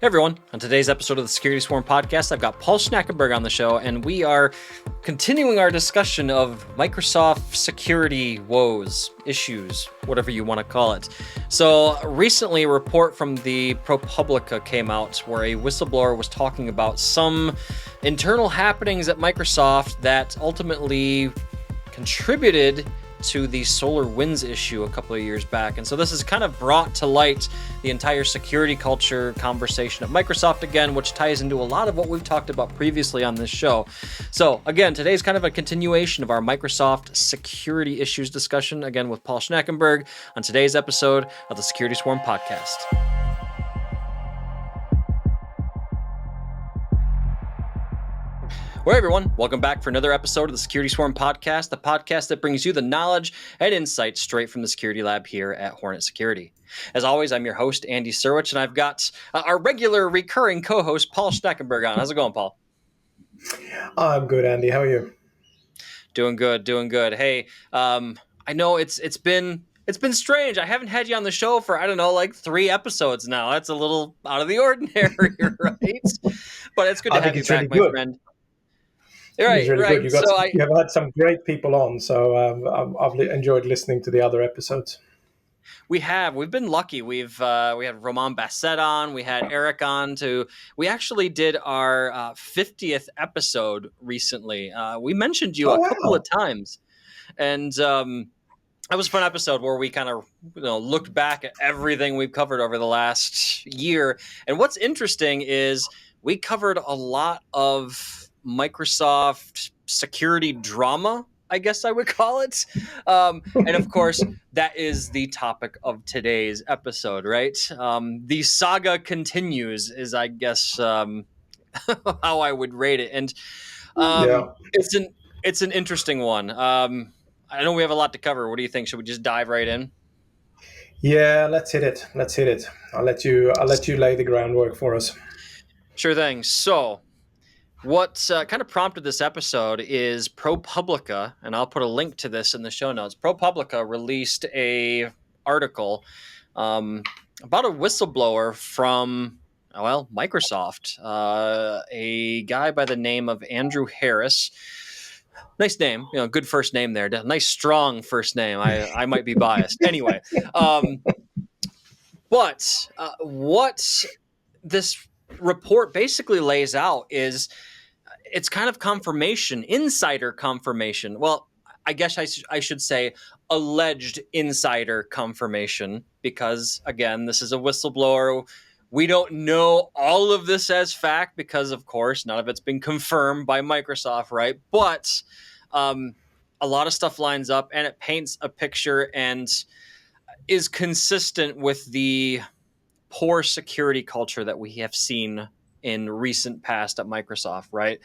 Hey everyone, on today's episode of the Security Swarm podcast, I've got Paul Schnackenberg on the show, and we are continuing our discussion of Microsoft security woes, issues, whatever you want to call it. So recently a report from the ProPublica came out where a whistleblower was talking about some internal happenings at Microsoft that ultimately contributed to the SolarWinds issue a couple of years back. And so this has kind of brought to light the entire security culture conversation at Microsoft again, which ties into a lot of what we've talked about previously on this show. So again, today's kind of a continuation of our Microsoft security issues discussion, again with Paul Schnackenberg on today's episode of the Security Swarm podcast. Well, everyone, welcome back for another episode of the Security Swarm podcast, the podcast that brings you the knowledge and insights straight from the security lab here at Hornet Security. As always, I'm your host, Andy Serwich, and I've got our regular recurring co-host, Paul Schnackenberg on. How's it going, Paul? I'm good, Andy. How are you? Doing good. Hey, I know it's been strange. I haven't had you on the show for, like 3 episodes now. That's a little out of the ordinary, right? But it's good to have you back, my friend. Right. Good. You have had some great people on, so I've enjoyed listening to the other episodes. We've been lucky. We had Roman Bassett on, we had Eric on we actually did our 50th episode recently. We mentioned you a couple of times, and that was a fun episode where we kind of looked back at everything we've covered over the last year. And what's interesting is we covered a lot of Microsoft security drama, I guess I would call it. And of course, that is the topic of today's episode, right? The saga continues is, I guess, how I would rate it. And it's an interesting one. I know we have a lot to cover. What do you think? Should we just dive right in? Yeah, let's hit it. I'll let you lay the groundwork for us. Sure thing. So what kind of prompted this episode is ProPublica, and I'll put a link to this in the show notes. ProPublica released a article about a whistleblower from, Microsoft, a guy by the name of Andrew Harris. Nice name, good first name there. Nice, strong first name. I might be biased. Anyway, but what this report basically lays out is it's kind of confirmation, insider confirmation. Well, I guess I should say alleged insider confirmation, because, again, this is a whistleblower. We don't know all of this as fact because, of course, none of it's been confirmed by Microsoft, right? But a lot of stuff lines up, and it paints a picture and is consistent with the poor security culture that we have seen in recent past at Microsoft, right?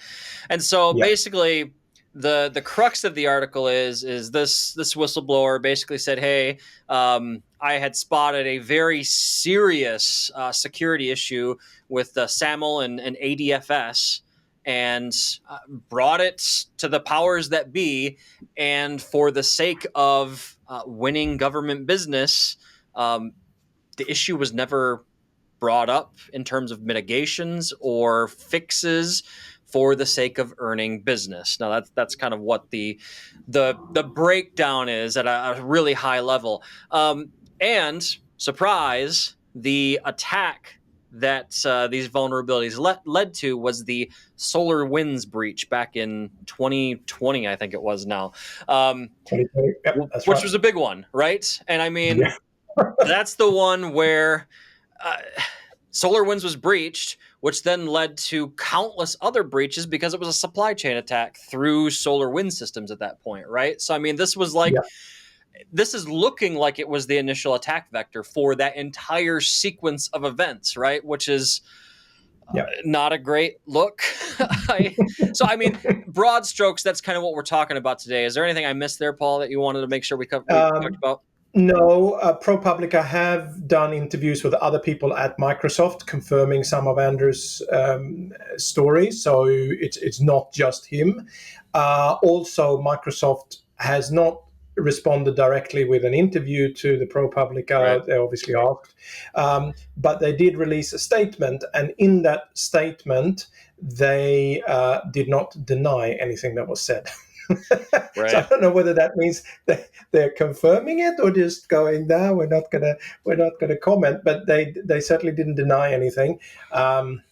And so basically the crux of the article is this whistleblower basically said, hey, I had spotted a very serious security issue with SAML and ADFS, and brought it to the powers that be, and for the sake of winning government business, the issue was never brought up in terms of mitigations or fixes for the sake of earning business. Now that's kind of what the breakdown is at a really high level. And surprise, the attack that these vulnerabilities led to was the SolarWinds breach back in 2020, I think it was now, which was a big one, right? And I mean, that's the one where SolarWinds was breached, which then led to countless other breaches because it was a supply chain attack through SolarWinds systems at that point, right? So, I mean, this was this is looking like it was the initial attack vector for that entire sequence of events, right? Which is not a great look. So, I mean, broad strokes, that's kind of what we're talking about today. Is there anything I missed there, Paul, that you wanted to make sure we talked about? No, ProPublica have done interviews with other people at Microsoft confirming some of Andrew's stories, so it's not just him. Also, Microsoft has not responded directly with an interview to the ProPublica. Right. They obviously asked, but they did release a statement, and in that statement, they did not deny anything that was said. So I Right. don't know whether that means they're confirming it or just going, "No, we're not gonna comment." But they certainly didn't deny anything. And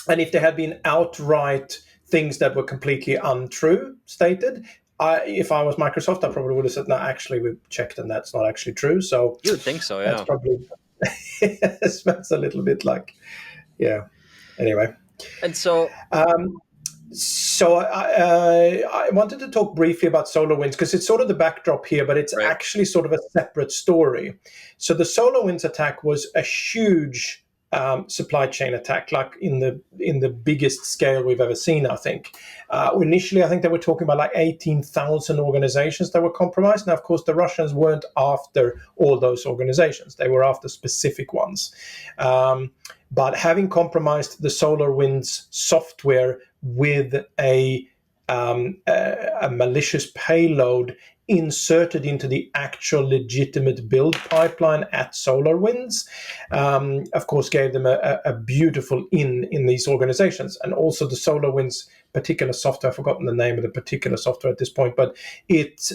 if there had been outright things that were completely untrue stated, if I was Microsoft, I probably would have said, "No, actually, we've checked, and that's not actually true." So You would think so, that's yeah. probably it smells a little bit like, yeah. Anyway, And so, um, so I wanted to talk briefly about SolarWinds because it's sort of the backdrop here, but it's right. actually sort of a separate story. So the SolarWinds attack was a huge supply chain attack, like in the biggest scale we've ever seen. I think initially, I think they were talking about like 18,000 organizations that were compromised. Now, of course, the Russians weren't after all those organizations; they were after specific ones. But having compromised the SolarWinds software with a malicious payload inserted into the actual legitimate build pipeline at SolarWinds, of course, gave them a beautiful in these organizations. And also the SolarWinds particular software, I've forgotten the name of the particular software at this point, but it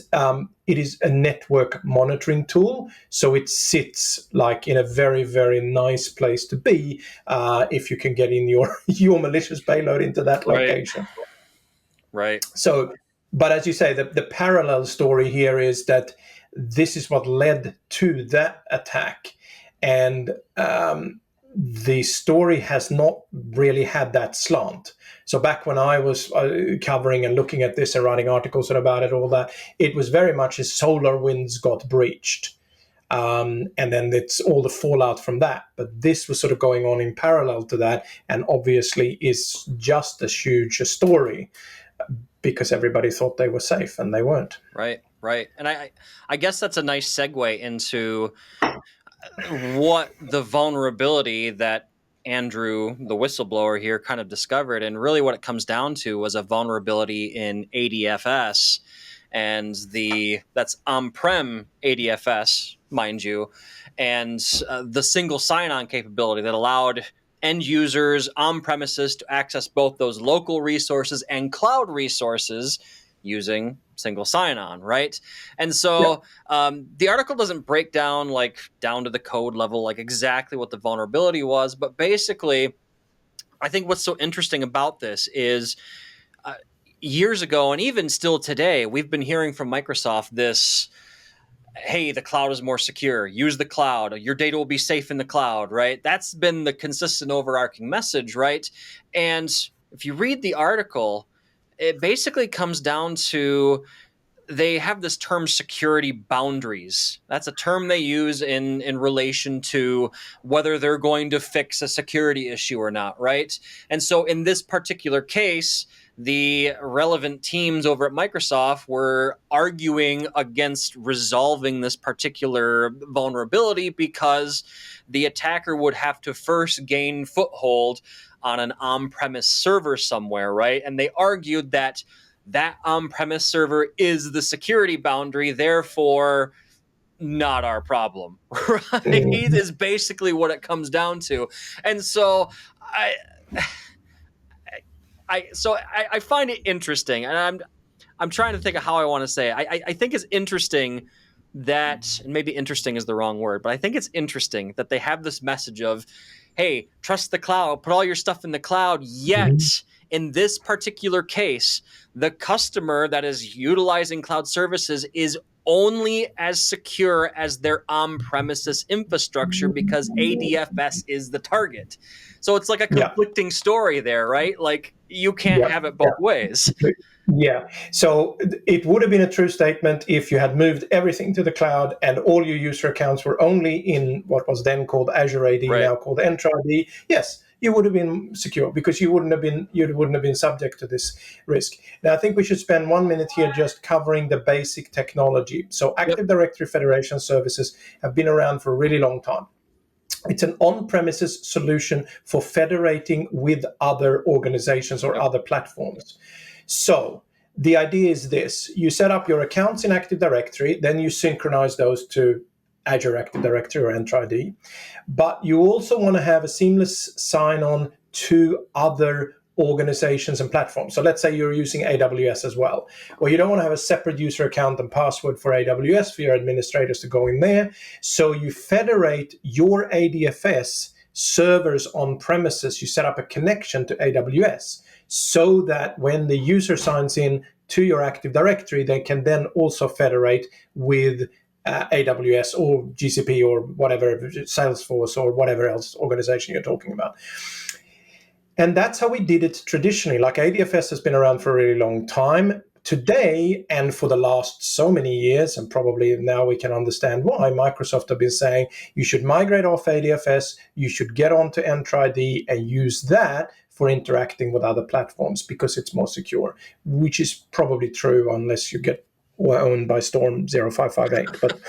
is a network monitoring tool. So it sits like in a very, very nice place to be if you can get in your malicious payload into that Right. location. Right. So, but as you say, the parallel story here is that this is what led to that attack. And the story has not really had that slant. So back when I was covering and looking at this and writing articles about it, all that, it was very much as SolarWinds got breached. And then it's all the fallout from that. But this was sort of going on in parallel to that, and obviously is just as huge a story because everybody thought they were safe and they weren't. Right. Right. And I guess that's a nice segue into what the vulnerability that Andrew, the whistleblower here, kind of discovered. And really what it comes down to was a vulnerability in ADFS, and that's on-prem ADFS, mind you, and the single sign-on capability that allowed end users on premises to access both those local resources and cloud resources using single sign-on, right? And so the article doesn't break down down to the code level, like exactly what the vulnerability was, but basically, I think what's so interesting about this is years ago, and even still today, we've been hearing from Microsoft this, hey, the cloud is more secure. Use the cloud. Your data will be safe in the cloud, right? That's been the consistent overarching message, right? And if you read the article, it basically comes down to they have this term security boundaries. That's a term they use in relation to whether they're going to fix a security issue or not, right? And so in this particular case, the relevant teams over at Microsoft were arguing against resolving this particular vulnerability because the attacker would have to first gain foothold on an on-premise server somewhere, right? And they argued that on-premise server is the security boundary, therefore not our problem, right? Mhm. Is basically what it comes down to. And so I find it interesting, and I'm trying to think of how I want to say it. I think it's interesting that, and maybe interesting is the wrong word, but I think it's interesting that they have this message of, hey, trust the cloud, put all your stuff in the cloud, yet in this particular case, the customer that is utilizing cloud services is only as secure as their on-premises infrastructure because ADFS is the target. So it's like a Yeah. conflicting story there, right? Like you can't Yeah. have it Yeah. both ways. Yeah. So it would have been a true statement if you had moved everything to the cloud and all your user accounts were only in what was then called Azure AD, Right. now called Entra AD. Yes, you would have been secure because you wouldn't have been subject to this risk. Now, I think we should spend 1 minute here just covering the basic technology. So Yep. Active Directory Federation services have been around for a really long time. It's an on-premises solution for federating with other organizations or Yep. other platforms. So the idea is this: you set up your accounts in Active Directory, then you synchronize those to Azure Active Directory or Entra ID. But you also want to have a seamless sign-on to other organizations and platforms. So let's say you're using AWS as well. Well, you don't want to have a separate user account and password for AWS for your administrators to go in there. So you federate your ADFS servers on premises. You set up a connection to AWS so that when the user signs in to your Active Directory, they can then also federate with AWS or GCP or whatever, Salesforce or whatever else organization you're talking about. And that's how we did it traditionally. Like, ADFS has been around for a really long time. Today, and for the last so many years, and probably now we can understand why, Microsoft have been saying you should migrate off ADFS, you should get onto Entra ID and use that for interacting with other platforms because it's more secure, which is probably true unless you get owned by Storm 0558. But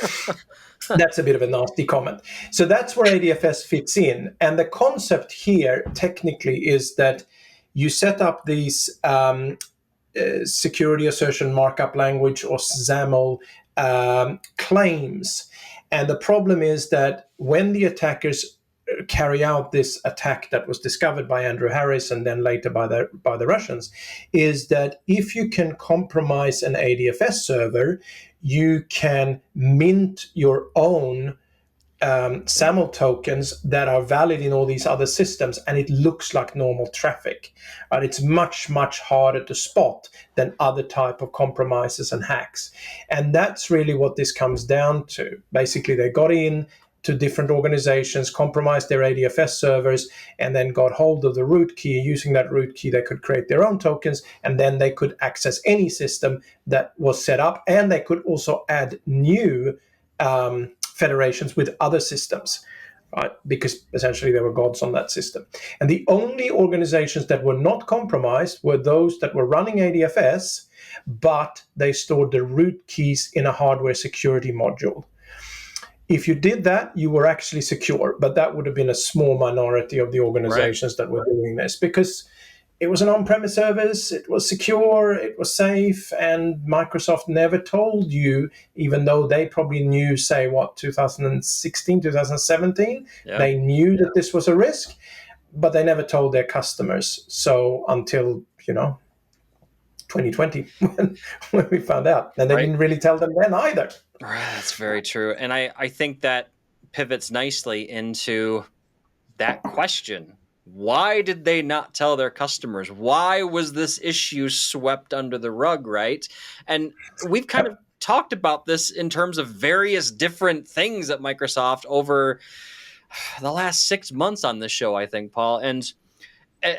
that's a bit of a nasty comment. So that's where ADFS fits in. And the concept here technically is that you set up these security assertion markup language, or SAML, claims. And the problem is that when the attackers carry out this attack that was discovered by Andrew Harris and then later by the Russians, is that if you can compromise an ADFS server, you can mint your own SAML tokens that are valid in all these other systems, and it looks like normal traffic. Right? It's much, much harder to spot than other type of compromises and hacks. And that's really what this comes down to. Basically, they got in to different organizations, compromised their ADFS servers, and then got hold of the root key. Using that root key, they could create their own tokens, and then they could access any system that was set up, and they could also add new federations with other systems, right? Because essentially there were gods on that system. And the only organizations that were not compromised were those that were running ADFS, but they stored the root keys in a hardware security module. If you did that, you were actually secure, but that would have been a small minority of the organizations that were doing this, because it was an on-premise service, it was secure, it was safe, and Microsoft never told you, even though they probably knew, say, 2016, 2017, they knew that this was a risk, but they never told their customers. So until, 2020, when we found out, and they didn't really tell them then either. That's very true. And I think that pivots nicely into that question. Why did they not tell their customers? Why was this issue swept under the rug, right? And we've kind of talked about this in terms of various different things at Microsoft over the last 6 months on this show, I think, Paul. And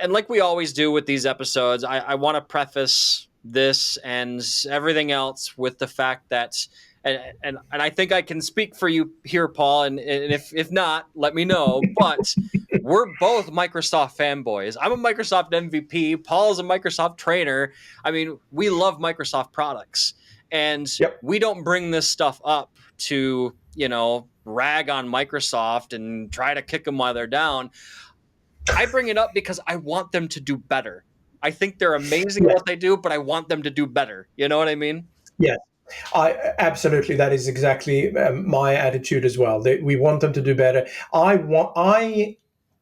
like we always do with these episodes, I want to preface this and everything else with the fact that, and I think I can speak for you here, Paul, and if not, let me know, but we're both Microsoft fanboys. I'm a Microsoft MVP. Paul is a Microsoft trainer. I mean, we love Microsoft products, and we don't bring this stuff up to, rag on Microsoft and try to kick them while they're down. I bring it up because I want them to do better. I think they're amazing at what they do, but I want them to do better. You know what I mean? Yes. Absolutely, that is exactly my attitude as well. We want them to do better. I wanted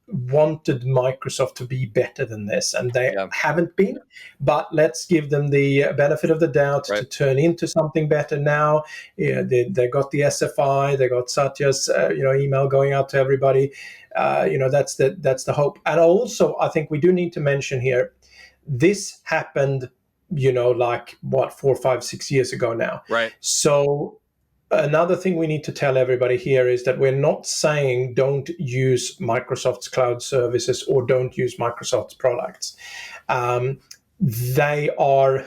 Microsoft to be better than this, and they haven't been. But let's give them the benefit of the doubt to turn into something better now. They got the SFI, they got Satya's email going out to everybody. That's the hope. And also, I think we do need to mention here, this happened 4, 5, 6 years ago now. Right. So another thing we need to tell everybody here is that we're not saying don't use Microsoft's cloud services or don't use Microsoft's products. They are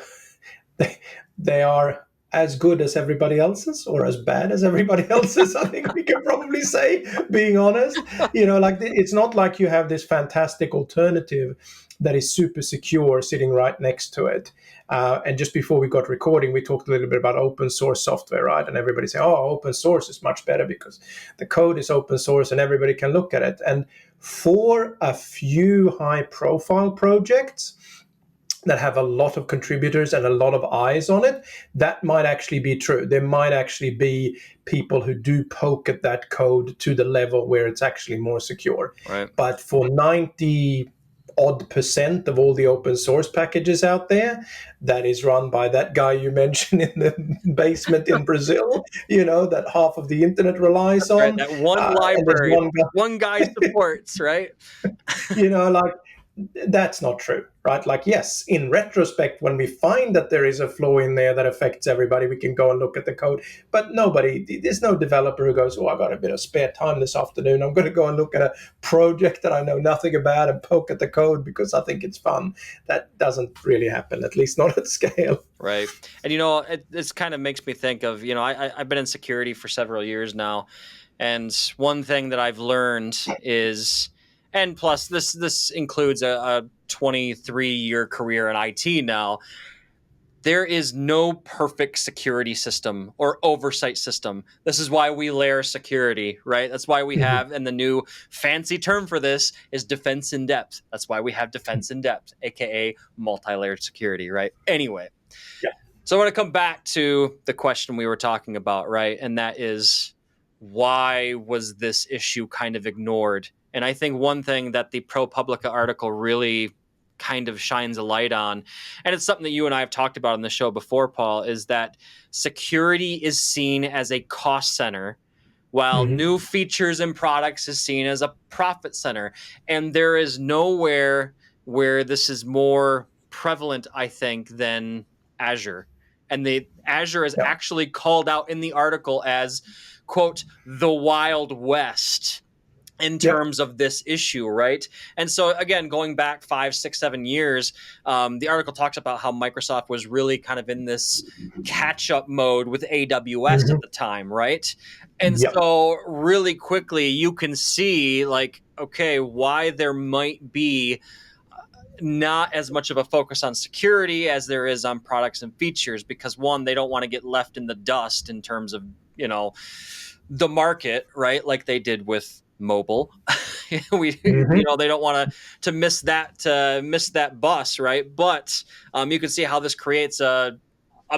as good as everybody else's, or as bad as everybody else's, I think we can probably say, being honest. It's not like you have this fantastic alternative that is super secure sitting right next to it. And just before we got recording, we talked a little bit about open source software, right? And everybody say, open source is much better because the code is open source and everybody can look at it. And for a few high profile projects, that have a lot of contributors and a lot of eyes on it, that might actually be true. There might actually be people who do poke at that code to the level where it's actually more secure. Right. But for 90 odd percent of all the open source packages out there, that is run by that guy you mentioned in the basement in Brazil, that half of the internet relies That's right. on. That one And there's library, one guy, one guy supports, right? like, that's not true, right? Like, yes, in retrospect, when we find that there is a flaw in there that affects everybody, we can go and look at the code. But there's no developer who goes, oh, I got a bit of spare time this afternoon, I'm going to go and look at a project that I know nothing about and poke at the code because I think it's fun. That doesn't really happen, at least not at scale. Right. And this kind of makes me think of, I've been in security for several years now. And one thing that I've learned is, and plus this includes a 23-year career in IT now, there is no perfect security system or oversight system. This is why we layer security, right? That's why we have, and the new fancy term for this is defense in depth. That's why we have defense in depth, aka multi-layered security, right? Anyway. Yeah. So I want to come back to the question we were talking about, right? And that is, why was this issue kind of ignored? And I think one thing that the ProPublica article really kind of shines a light on, and it's something that you and I have talked about on the show before, Paul, is that security is seen as a cost center, while new features and products is seen as a profit center. And there is nowhere where this is more prevalent, I think, than Azure. And the Azure is actually called out in the article as, quote, the Wild West in terms of this issue, right? And so, again, going back 5, 6, 7 years, the article talks about how Microsoft was really kind of in this catch-up mode with AWS at the time, right? And so really quickly, you can see, like, okay, why there might be not as much of a focus on security as there is on products and features, because one, they don't want to get left in the dust in terms of, the market, right? Like they did with mobile. They don't want to miss that bus, right? But you can see how this creates a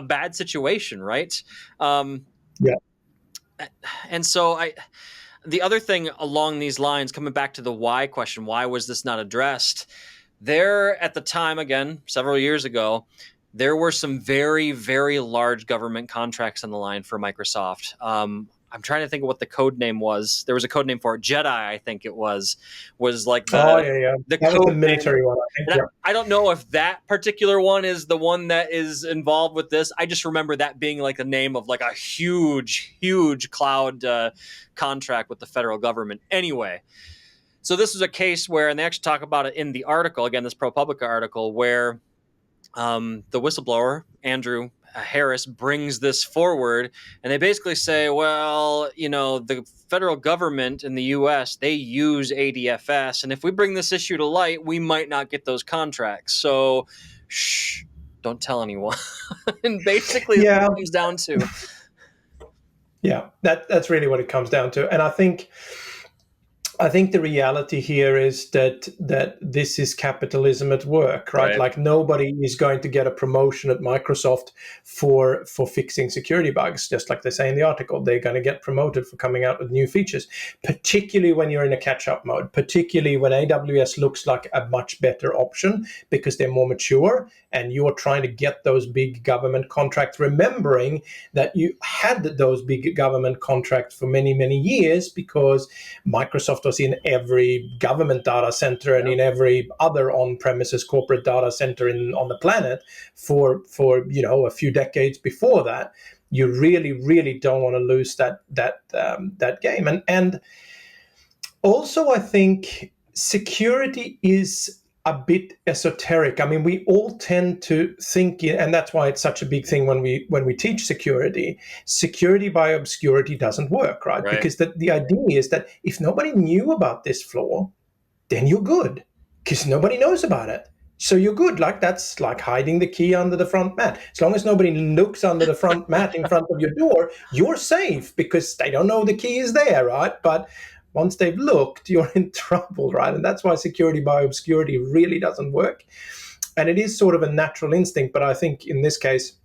bad situation, right? And so the other thing along these lines, coming back to the why question, why was this not addressed? There at the time, again, several years ago, there were some very, very large government contracts on the line for Microsoft. I'm trying to think of what the code name was. There was a code name for it. Jedi, I think it was like the that code was the military one, I think. I don't know if that particular one is the one that is involved with this. I just remember that being like the name of like a huge, huge cloud contract with the federal government. Anyway, so this was a case where, and they actually talk about it in the article, again, this ProPublica article, where the whistleblower, Andrew Harris, brings this forward, and they basically say, well, the federal government in the U.S., they use ADFS, and if we bring this issue to light, we might not get those contracts. So, shh, don't tell anyone. And basically, that's what it comes down to. Yeah, that's really what it comes down to. And I think the reality here is that this is capitalism at work, right? Like nobody is going to get a promotion at Microsoft for fixing security bugs, just like they say in the article. They're going to get promoted for coming out with new features, particularly when you're in a catch-up mode, particularly when AWS looks like a much better option because they're more mature and you're trying to get those big government contracts, remembering that you had those big government contracts for many, many years because Microsoft was in every government data center and in every other on-premises corporate data center on the planet for a few decades before that. You really, really don't want to lose that game. And also, I think security is a bit esoteric. I mean, we all tend to think, and that's why it's such a big thing when we teach security. Security by obscurity doesn't work, right? Because the idea is that if nobody knew about this flaw, then you're good, because nobody knows about it. So you're good. Like that's like hiding the key under the front mat. As long as nobody looks under the front mat in front of your door, you're safe because they don't know the key is there, right? But once they've looked, you're in trouble, right? And that's why security by obscurity really doesn't work. And it is sort of a natural instinct, but I think in this case,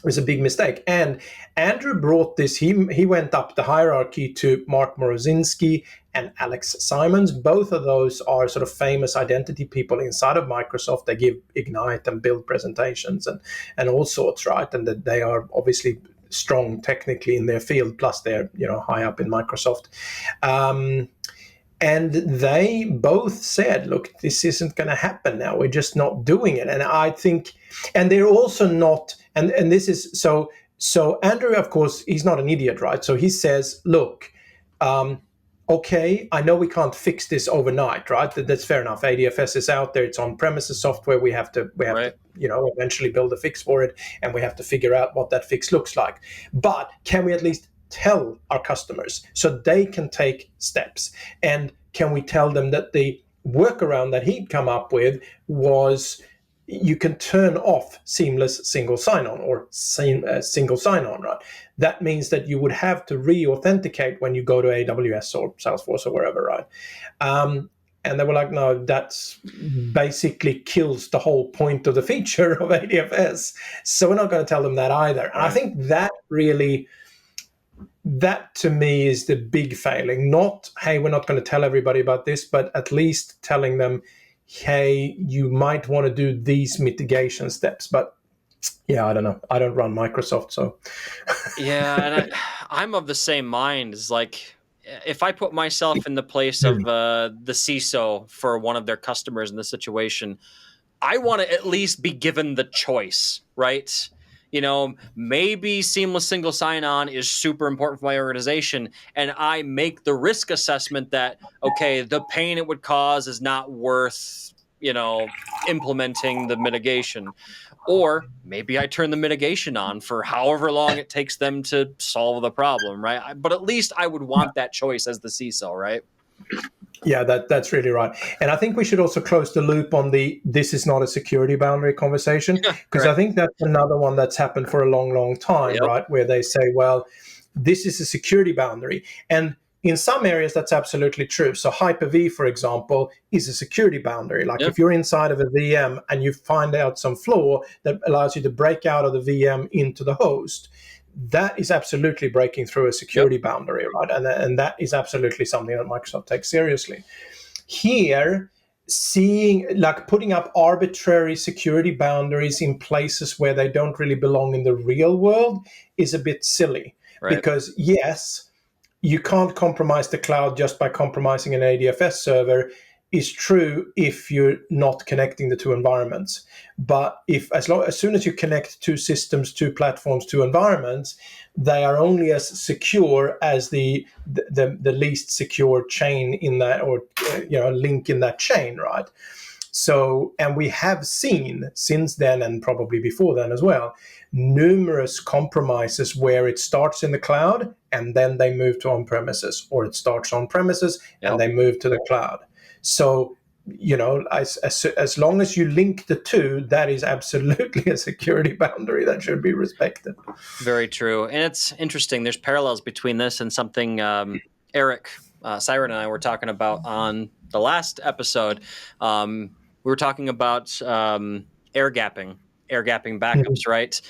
was a big mistake. And Andrew brought this, he went up the hierarchy to Mark Morozinski and Alex Simons. Both of those are sort of famous identity people inside of Microsoft. They give Ignite and build presentations and all sorts, right? And that they are obviously strong technically in their field, plus they're, high up in Microsoft. And they both said, look, this isn't going to happen now. We're just not doing it. And I think, and they're also not, and this is, so Andrew, of course, he's not an idiot, right? So he says, look, okay, I know we can't fix this overnight, right? That's fair enough. ADFS is out there. It's on-premises software. We have to, Right. eventually build a fix for it, and we have to figure out what that fix looks like. But can we at least tell our customers so they can take steps? And can we tell them that the workaround that he'd come up with was you can turn off seamless single sign-on or single sign-on, right? That means that you would have to re-authenticate when you go to AWS or Salesforce or wherever, right? And they were like, no, that's basically kills the whole point of the feature of ADFS. So we're not going to tell them that either. And I think that really, that to me is the big failing. Not, hey, we're not going to tell everybody about this, but at least telling them, hey, you might want to do these mitigation steps. But yeah, I don't know. I don't run Microsoft, so. Yeah, and I'm of the same mind. Is like, if I put myself in the place of the CISO for one of their customers in this situation, I want to at least be given the choice, right? Maybe seamless single sign-on is super important for my organization, and I make the risk assessment that, okay, the pain it would cause is not worth, implementing the mitigation. Or maybe I turn the mitigation on for however long it takes them to solve the problem, right? But at least I would want that choice as the CISO, right? Yeah, that's really right. And I think we should also close the loop on this is not a security boundary conversation, because I think that's another one that's happened for a long, long time, right? Where they say, well, this is a security boundary. And in some areas, that's absolutely true. So Hyper-V, for example, is a security boundary. Like if you're inside of a VM and you find out some flaw that allows you to break out of the VM into the host, that is absolutely breaking through a security boundary, right? And that is absolutely something that Microsoft takes seriously. Here, putting up arbitrary security boundaries in places where they don't really belong in the real world is a bit silly. Right. Because yes, you can't compromise the cloud just by compromising an ADFS server is true if you're not connecting the two environments. But as soon as you connect two systems, two platforms, two environments, they are only as secure as the least secure chain in that, or link in that chain, right? So, and we have seen since then, and probably before then as well, numerous compromises where it starts in the cloud and then they move to on-premises, or it starts on-premises and they move to the cloud. So, as long as you link the two, that is absolutely a security boundary that should be respected. Very true. And it's interesting. There's parallels between this and something Eric, Siren, and I were talking about on the last episode. We were talking about air gapping backups, right?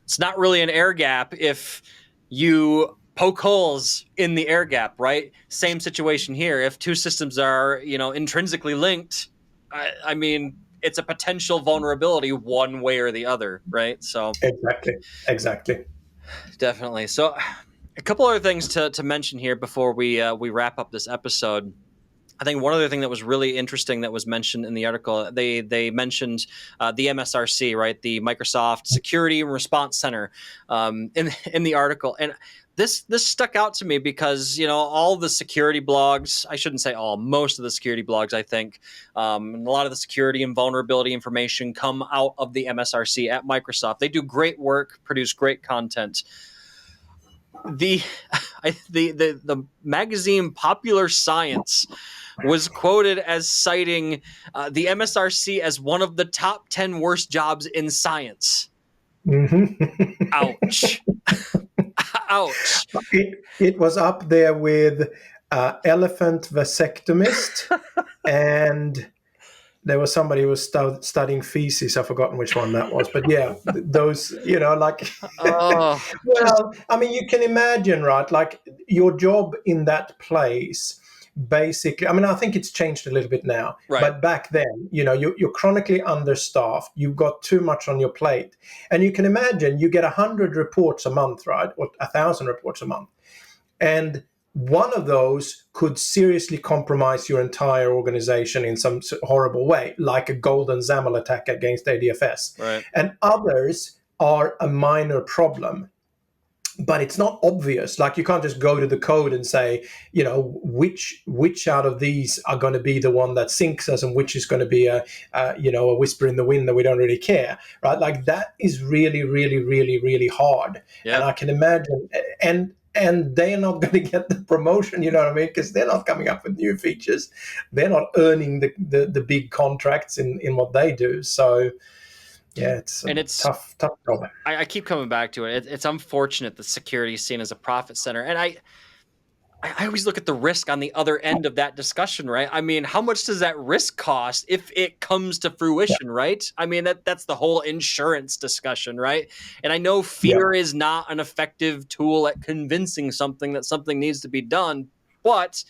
It's not really an air gap if you poke holes in the air gap, right? Same situation here. If two systems are, intrinsically linked, I mean, it's a potential vulnerability one way or the other, right? So exactly, definitely. So, a couple other things to mention here before we wrap up this episode. I think one other thing that was really interesting that was mentioned in the article, they mentioned the MSRC, right? The Microsoft Security and Response Center in the article. And this stuck out to me because, all the security blogs, I shouldn't say all, most of the security blogs, I think, and a lot of the security and vulnerability information come out of the MSRC at Microsoft. They do great work, produce great content. The magazine Popular Science was quoted as citing the MSRC as one of the top 10 worst jobs in science. Mm-hmm. Ouch. Ouch. It was up there with elephant vasectomist and there was somebody who was studying feces. I've forgotten which one that was, but yeah, those, like. Oh, just Well, I mean, you can imagine, right? Like your job in that place, basically. I mean, I think it's changed a little bit now, right. but back then, you're chronically understaffed. You've got too much on your plate, and you can imagine you get 100 reports a month, right, or 1,000 reports a month, and one of those could seriously compromise your entire organization in some horrible way, like a golden XAML attack against ADFS. Right. And others are a minor problem, but it's not obvious. Like you can't just go to the code and say, which out of these are going to be the one that sinks us, and which is going to be a whisper in the wind that we don't really care, right? Like that is really, really, really, really hard. Yeah. And I can imagine, and they're not going to get the promotion, you know what I mean? Because they're not coming up with new features. They're not earning the big contracts in what they do. So yeah, it's tough job. I keep coming back to it. It's unfortunate that security is seen as a profit center. And I always look at the risk on the other end of that discussion, right? I mean, how much does that risk cost if it comes to fruition, right? I mean, that's the whole insurance discussion, right? And I know fear is not an effective tool at convincing something that something needs to be done, but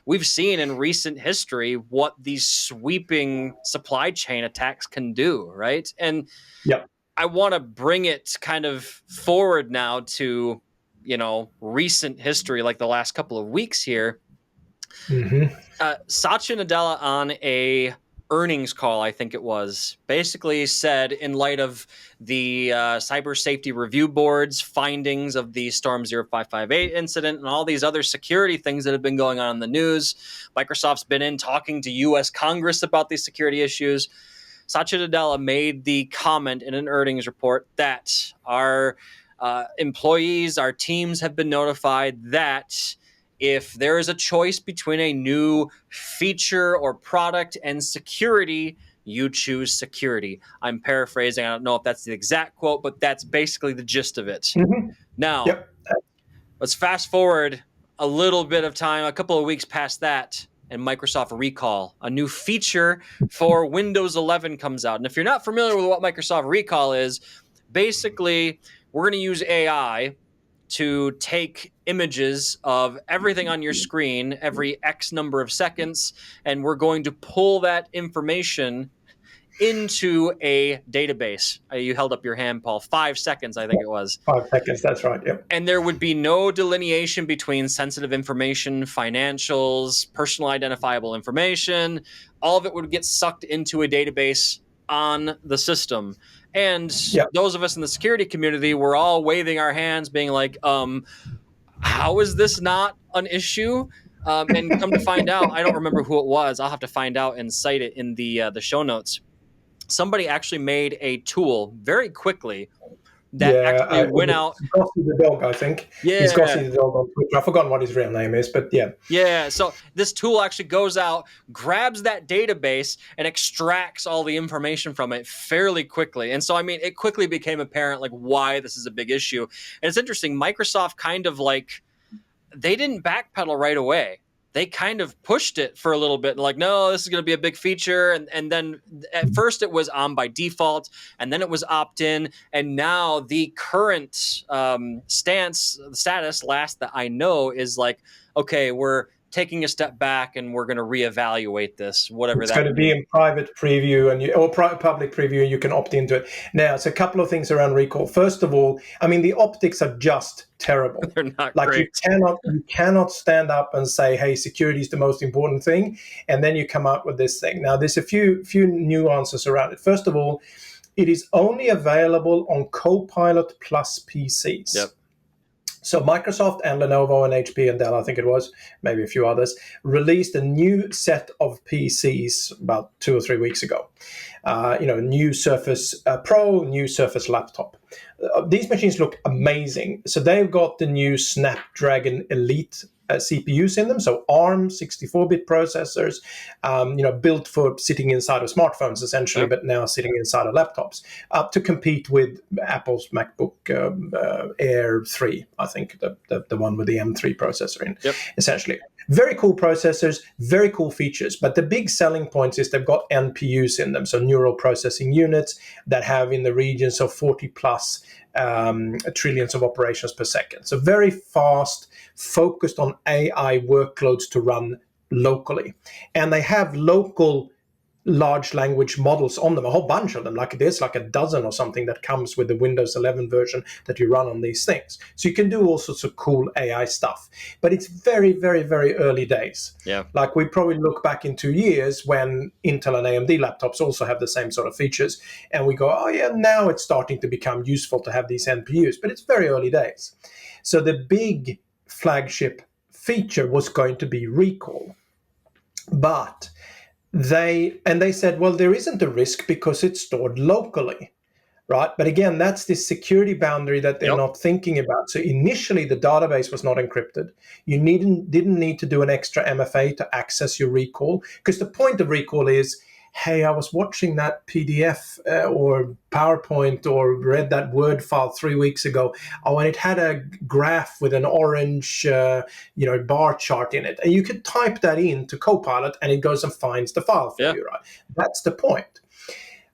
we've seen in recent history what these sweeping supply chain attacks can do, right? And I want to bring it kind of forward now to, recent history, like the last couple of weeks here. Mm-hmm. Satya Nadella on a earnings call, I think it was, basically said, in light of the Cyber Safety Review Board's findings of the Storm 0558 incident and all these other security things that have been going on in the news, Microsoft's been in talking to U.S. Congress about these security issues. Satya Nadella made the comment in an earnings report that our employees, our teams have been notified that if there is a choice between a new feature or product and security, you choose security. I'm paraphrasing. I don't know if that's the exact quote, but that's basically the gist of it. Mm-hmm. Now, let's fast forward a little bit of time, a couple of weeks past that, and Microsoft Recall, a new feature for Windows 11 comes out. And if you're not familiar with what Microsoft Recall is, basically, we're going to use AI to take images of everything on your screen every X number of seconds, and we're going to pull that information into a database. You held up your hand, Paul. 5 seconds, I think it was. 5 seconds, that's right, yep. And there would be no delineation between sensitive information, financials, personal identifiable information. All of it would get sucked into a database on the system. And those of us in the security community were all waving our hands, being like, how is this not an issue? And come to find out, I don't remember who it was. I'll have to find out and cite it in the show notes. Somebody actually made a tool very quickly that actually went out. Gossy the dog, I think. Yeah. He's Gossy the dog on Twitter. I've forgotten what his real name is, but yeah. Yeah, so this tool actually goes out, grabs that database, and extracts all the information from it fairly quickly. And so, I mean, it quickly became apparent, like, why this is a big issue. And it's interesting, Microsoft kind of, like, they didn't backpedal right away. They kind of pushed it for a little bit, like, no, this is going to be a big feature. And then at first it was on by default, and then it was opt-in. And now the current status, last that I know, is like, okay, we're taking a step back and we're going to reevaluate this, whatever it's that going to be in private preview or public preview, and you can opt into it. Now, it's a couple of things around recall. First of all, I mean, the optics are just terrible. They're not like great. You cannot stand up and say, hey, security is the most important thing, and then you come out with this thing. Now, there's a few nuances around it. First of all, it is only available on Copilot Plus PCs. Yep. So Microsoft and Lenovo and HP and Dell, I think it was, maybe a few others, released a new set of PCs about 2 or 3 weeks ago. New Surface Pro, new Surface Laptop. These machines look amazing. So they've got the new Snapdragon Elite CPUs in them, so ARM 64-bit processors, built for sitting inside of smartphones essentially, Yep. but now sitting inside of laptops, to compete with Apple's MacBook Air 3, I think, the one with the M3 processor in, Yep. essentially. Very cool processors, very cool features, but the big selling points is they've got NPUs in them, so neural processing units that have in the regions of 40 plus trillions of operations per second. So very fast, focused on AI workloads to run locally. And they have local large language models on them, a whole bunch of them. Like there's like a dozen or something that comes with the Windows 11 version that you run on these things. So you can do all sorts of cool AI stuff. But it's very, very, very early days. Yeah. Like we probably look back in 2 years when Intel and AMD laptops also have the same sort of features. And we go, oh yeah, now it's starting to become useful to have these NPUs. But it's very early days. So the big flagship feature was going to be recall. But they said, well, there isn't a risk because it's stored locally, right? But again, that's this security boundary that they're Yep. not thinking about. So initially, the database was not encrypted. You didn't need to do an extra MFA to access your recall, because the point of recall is, hey, I was watching that PDF or PowerPoint or read that Word file 3 weeks ago. Oh, and it had a graph with an orange, bar chart in it. And you could type that into Copilot and it goes and finds the file for you, right? That's the point.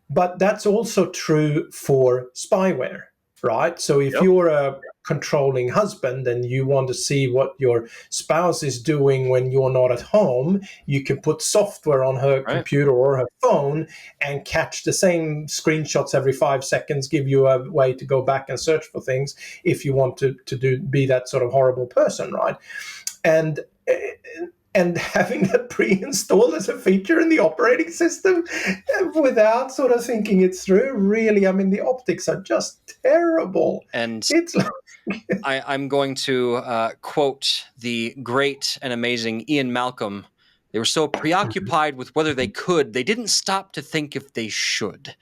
But that's also true for spyware, right? So if you're a controlling husband and you want to see what your spouse is doing when you're not at home, you can put software on her computer or her phone and catch the same screenshots every 5 seconds, give you a way to go back and search for things if you want to be that sort of horrible person, right? And having that pre-installed as a feature in the operating system without sort of thinking it through, really, I mean, the optics are just terrible. And it's like I'm going to quote the great and amazing Ian Malcolm. They were so preoccupied with whether they could, they didn't stop to think if they should.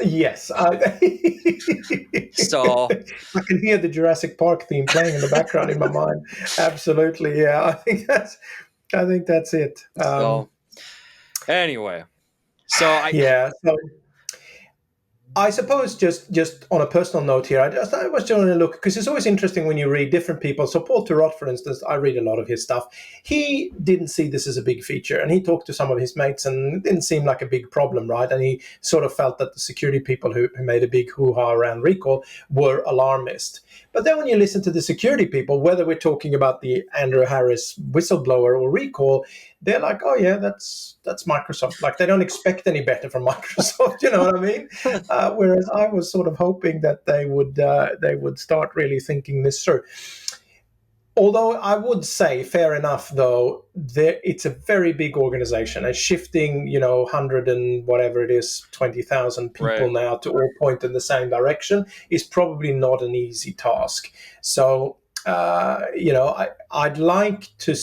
Yes. So I can hear the Jurassic Park theme playing in the background in my mind. Absolutely, yeah. I think that's it. So anyway, so I suppose just on a personal note here, I was just going to look, because it's always interesting when you read different people. So Paul Thurrott, for instance, I read a lot of his stuff. He didn't see this as a big feature, and he talked to some of his mates, and it didn't seem like a big problem, right? And he sort of felt that the security people who made a big hoo-ha around recall were alarmist. But then when you listen to the security people, whether we're talking about the Andrew Harris whistleblower or recall, they're like, oh yeah, that's Microsoft. Like they don't expect any better from Microsoft, you know what I mean? Whereas I was sort of hoping that they would start really thinking this through. Although I would say, fair enough, though, it's a very big organization. And shifting, 100 and whatever it is, 20,000 people now to all point in the same direction is probably not an easy task. So, I'd like to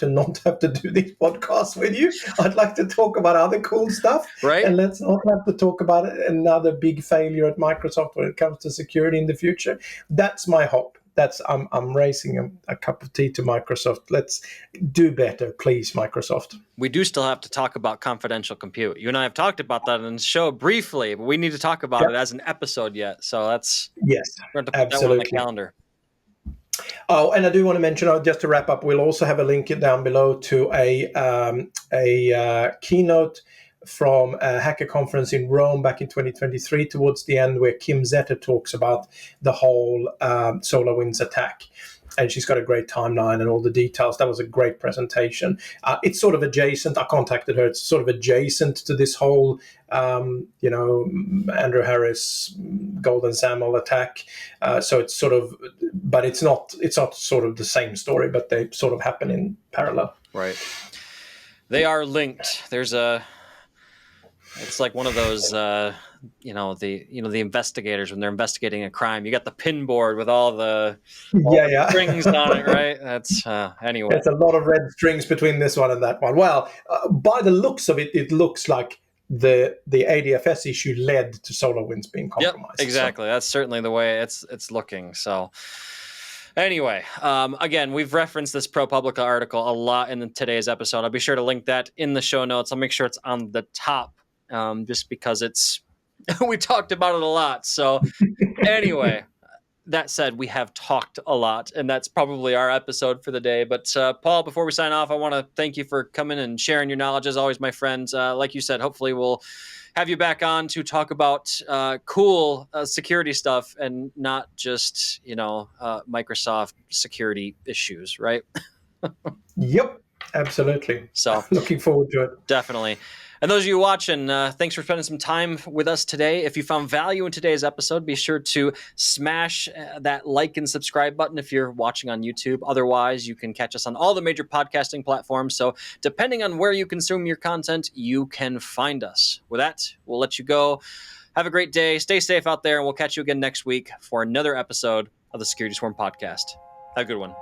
not have to do these podcasts with you. I'd like to talk about other cool stuff. Right. And let's not have to talk about another big failure at Microsoft when it comes to security in the future. That's my hope. I'm raising a cup of tea to Microsoft. Let's do better, please, Microsoft. We do still have to talk about confidential compute. You and I have talked about that in the show briefly, but we need to talk about it as an episode yet. So we're going to put that one on the calendar. Oh, and I do want to mention, just to wrap up, we'll also have a link down below to a keynote from a hacker conference in Rome back in 2023 towards the end, where Kim Zetter talks about the whole SolarWinds attack. And she's got a great timeline and all the details. That was a great presentation. It's sort of adjacent. I contacted her. It's sort of adjacent to this whole, Andrew Harris, Golden Samuel attack. So it's sort of, but it's not sort of the same story, but they sort of happen in parallel. Right. They are linked. It's like one of those, the investigators when they're investigating a crime. You got the pin board with all the strings on it, right? That's anyway. There's a lot of red strings between this one and that one. Well, by the looks of it, it looks like the ADFS issue led to SolarWinds being compromised. Yep, exactly. So. That's certainly the way it's looking. So, Anyway, again, we've referenced this ProPublica article a lot in today's episode. I'll be sure to link that in the show notes. I'll make sure it's on the top, just because it's we talked about it a lot. So anyway, that said, we have talked a lot, and that's probably our episode for the day. But Paul, before we sign off, I want to thank you for coming and sharing your knowledge, as always, my friend. Like you said, hopefully we'll have you back on to talk about cool security stuff and not just, Microsoft security issues, right? Yep, absolutely. So Looking forward to it. definitely. And those of you watching, thanks for spending some time with us today. If you found value in today's episode, be sure to smash that like and subscribe button if you're watching on YouTube. Otherwise, you can catch us on all the major podcasting platforms. So depending on where you consume your content, you can find us. With that, we'll let you go. Have a great day. Stay safe out there, and we'll catch you again next week for another episode of the Security Swarm podcast. Have a good one.